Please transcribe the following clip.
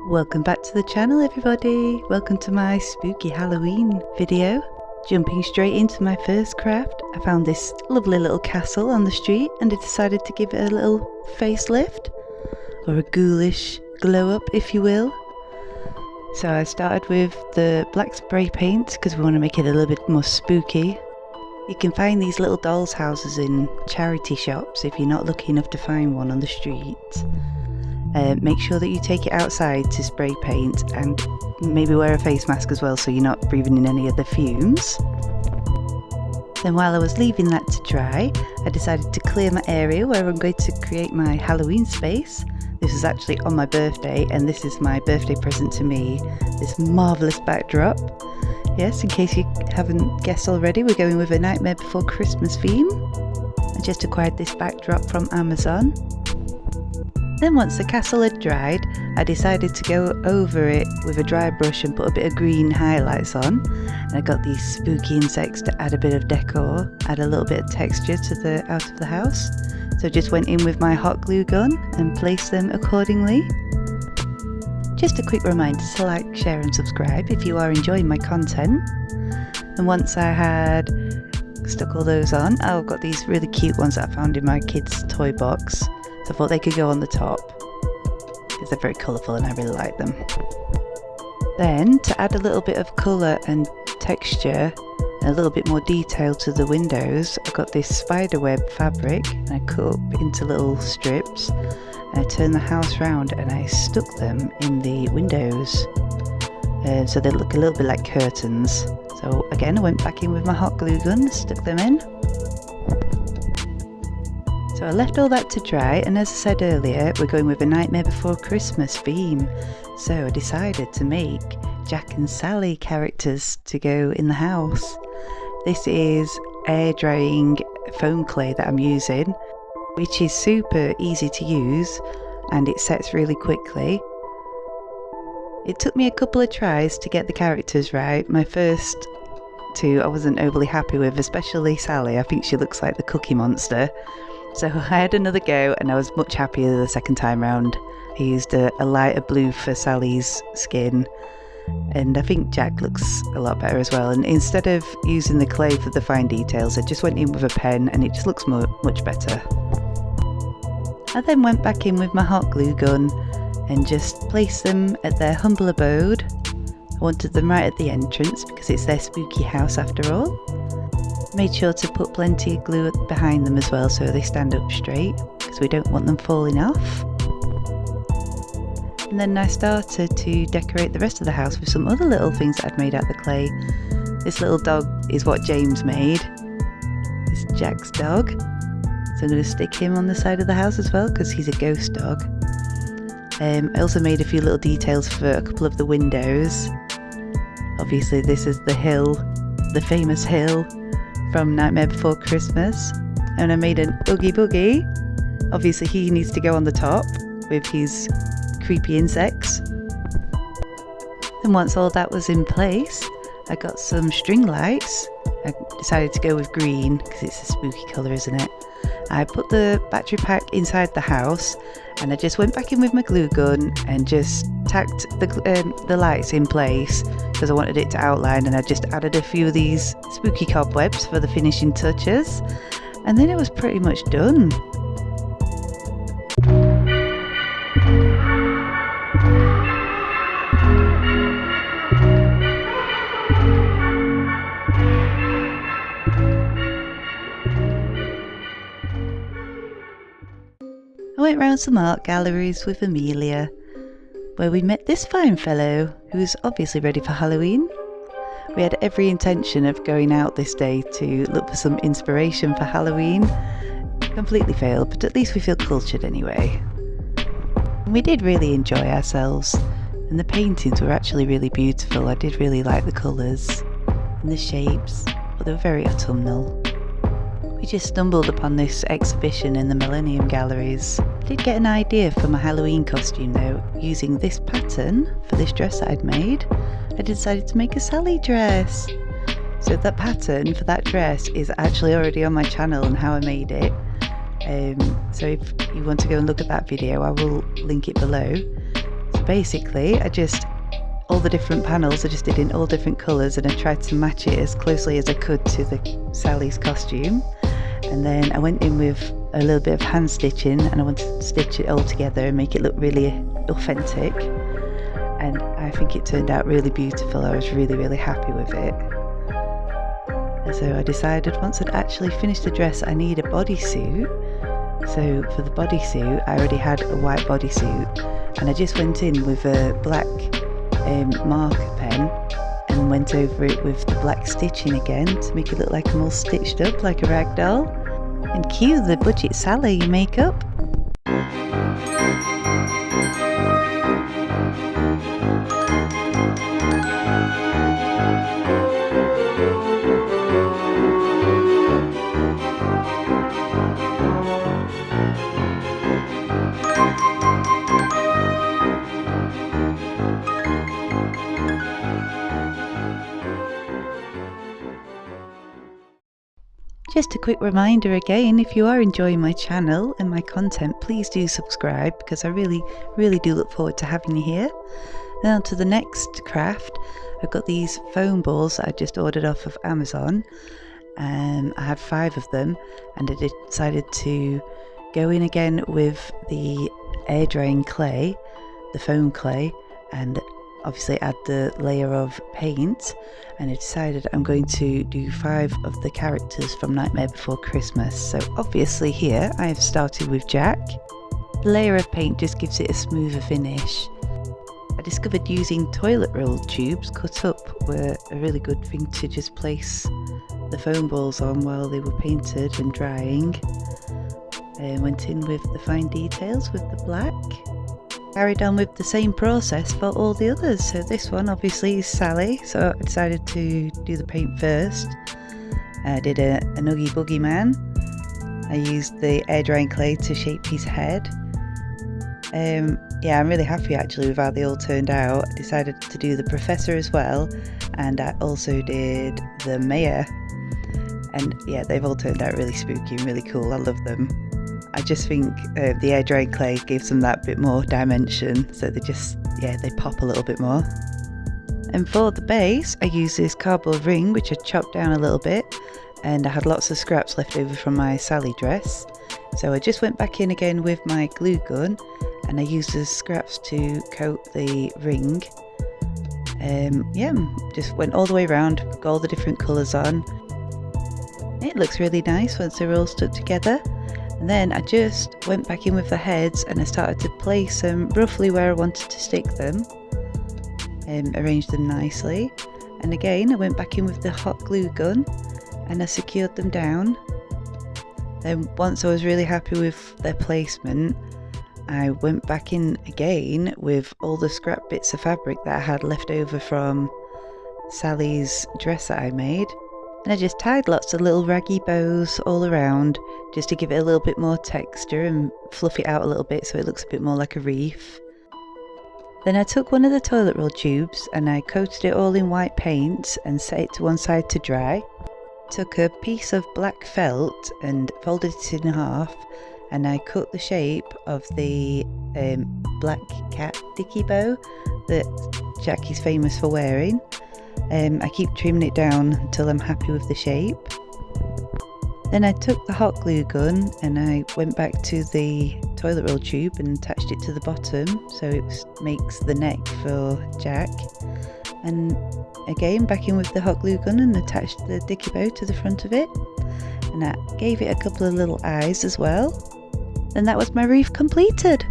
Welcome back to the channel, everybody. Welcome to my spooky Halloween video. Jumping straight into my first craft, I found this lovely little castle on the street and I decided to give it a little facelift, or a ghoulish glow up if you will. So I started with the black spray paint because we want to make it a little bit more spooky. You can find these little dolls houses in charity shops if you're not lucky enough to find one on the street. Make sure that you take it outside to spray paint and maybe wear a face mask as well so you're not breathing in any of the fumes. Then while I was leaving that to dry, I decided to clear my area where I'm going to create my Halloween space. This is actually on my birthday and this is my birthday present to me, this marvellous backdrop. Yes, in case you haven't guessed already, we're going with a Nightmare Before Christmas theme. I just acquired this backdrop from Amazon. Then once the castle had dried, I decided to go over it with a dry brush and put a bit of green highlights on. And I got these spooky insects to add a bit of decor, add a little bit of texture to the out of the house. So I just went in with my hot glue gun and placed them accordingly. Just a quick reminder to like, share and subscribe if you are enjoying my content. And once I had stuck all those on, I've got these really cute ones that I found in my kids' toy box. So I thought they could go on the top because they're very colourful and I really like them. Then to add a little bit of colour and texture and a little bit more detail to the windows, I got this spiderweb fabric and I cut up into little strips and I turned the house round and I stuck them in the windows so they look a little bit like curtains. So again, I went back in with my hot glue gun, stuck them in. So I left all that to dry, and as I said earlier, we're going with a Nightmare Before Christmas theme. So I decided to make Jack and Sally characters to go in the house. This is air drying foam clay that I'm using, which is super easy to use and it sets really quickly. It took me a couple of tries to get the characters right. My first two I wasn't overly happy with, especially Sally. I think she looks like the Cookie Monster. So I had another go and I was much happier the second time round. I used a lighter blue for Sally's skin and I think Jack looks a lot better as well. And instead of using the clay for the fine details, I just went in with a pen and it just looks much better. I then went back in with my hot glue gun and just placed them at their humble abode. I wanted them right at the entrance because it's their spooky house after all. Made sure to put plenty of glue behind them as well so they stand up straight because we don't want them falling off. And then I started to decorate the rest of the house with some other little things that I'd made out of the clay. This little dog is what James made. It's Jack's dog. So I'm going to stick him on the side of the house as well because he's a ghost dog. I also made a few little details for a couple of the windows. Obviously this is the hill, the famous hill from Nightmare Before Christmas, and I made an Oogie Boogie. Obviously he needs to go on the top with his creepy insects. And once all that was in place, I got some string lights. I decided to go with green because it's a spooky colour, isn't it? I put the battery pack inside the house and I just went back in with my glue gun and just tacked the lights in place because I wanted it to outline, and I just added a few of these spooky cobwebs for the finishing touches, and then it was pretty much done. I went round some art galleries with Amelia, where we met this fine fellow who was obviously ready for Halloween. We had every intention of going out this day to look for some inspiration for Halloween. Completely failed, but at least we feel cultured anyway. And we did really enjoy ourselves, and the paintings were actually really beautiful. I did really like the colours and the shapes, but they were very autumnal. We just stumbled upon this exhibition in the Millennium Galleries. I did get an idea for my Halloween costume though. Using this pattern for this dress that I'd made, I decided to make a Sally dress. So that pattern for that dress is actually already on my channel and how I made it. So if you want to go and look at that video, I will link it below. basically all the different panels I just did in all different colours, and I tried to match it as closely as I could to the Sally's costume. And then I went in with a little bit of hand stitching, and I wanted to stitch it all together and make it look really authentic. And I think it turned out really beautiful. I was really happy with it. And so I decided once I'd actually finished the dress, I need a bodysuit. So for the bodysuit, I already had a white bodysuit, and I just went in with a black marker pen and went over it with the black stitching again to make it look like I'm all stitched up like a rag doll. And cue the Budget Sally makeup. Just a quick reminder again, if you are enjoying my channel and my content, please do subscribe, because I really do look forward to having you here. Then on to the next craft. I've got these foam balls that I just ordered off of Amazon. I had 5 of them, and I decided to go in again with the air drying clay, the foam clay, and obviously add the layer of paint. And I decided I'm going to do 5 of the characters from Nightmare Before Christmas. So obviously here I have started with Jack. The layer of paint just gives it a smoother finish. I discovered using toilet roll tubes cut up were a really good thing to just place the foam balls on while they were painted and drying. Went in with the fine details with the black. Carried on with the same process for all the others. So this one obviously is Sally, so I decided to do the paint first. I did an Oogie Boogie Man. I used the air drying clay to shape his head. Yeah, I'm really happy actually with how they all turned out. I decided to do the Professor as well, and I also did the Mayor. And yeah, they've all turned out really spooky and really cool. I love them. I just think the air drying clay gives them that bit more dimension, so they pop a little bit more. And for the base, I used this cardboard ring which I chopped down a little bit, and I had lots of scraps left over from my Sally dress, so I just went back in again with my glue gun, and I used the scraps to coat the ring. Yeah, just went all the way around, got all the different colours on. It looks really nice once they're all stuck together. And then I just went back in with the heads, and I started to place them roughly where I wanted to stick them, arrange them nicely. And again I went back in with the hot glue gun and I secured them down. Then once I was really happy with their placement, I went back in again with all the scrap bits of fabric that I had left over from Sally's dress that I made. And I just tied lots of little raggy bows all around, just to give it a little bit more texture and fluff it out a little bit so it looks a bit more like a wreath. Then I took one of the toilet roll tubes and I coated it all in white paint and set it to one side to dry. Took a piece of black felt and folded it in half, and I cut the shape of the black cat dicky bow that Jack is famous for wearing. I keep trimming it down until I'm happy with the shape. Then I took the hot glue gun and I went back to the toilet roll tube and attached it to the bottom so it makes the neck for Jack. And again back in with the hot glue gun and attached the dicky bow to the front of it. And I gave it a couple of little eyes as well. And that was my wreath completed.